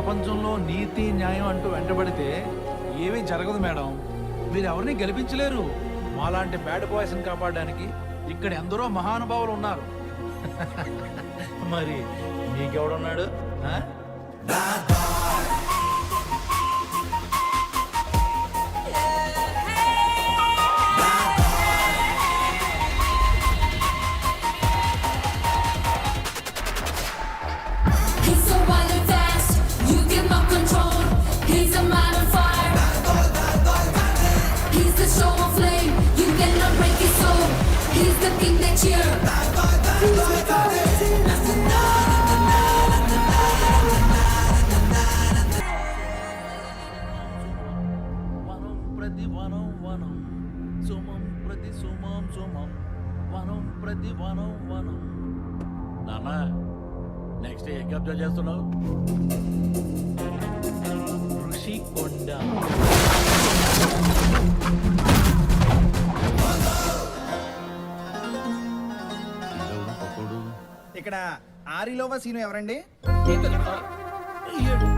ప్రపంచంలో నీతి న్యాయం అంటూ వెంటబడితే ఏమీ జరగదు మేడం. మీరు ఎవరిని గెలిపించలేరు. మాలాంటి బ్యాడ్ బాయ్స్ని కాపాడడానికి ఇక్కడ ఎందరో మహానుభావులు ఉన్నారు. మరి నీకెవడున్నాడు? He's so wild and fast, you cannot control. He's a man on fire. He's the show of flame, you cannot break his soul. He's the king that cheer. వనం ప్రతి వనం వనం, సుమం ప్రతి సుమం సుమం, వనం ప్రతి వనం వనం. నాన్న, నెక్స్ట్ ఏ కబ్జా చేస్తున్నావు? ఋషికొండ. ఇక్కడ ఆరిలోవా సీను ఎవరండి? ఈయడు.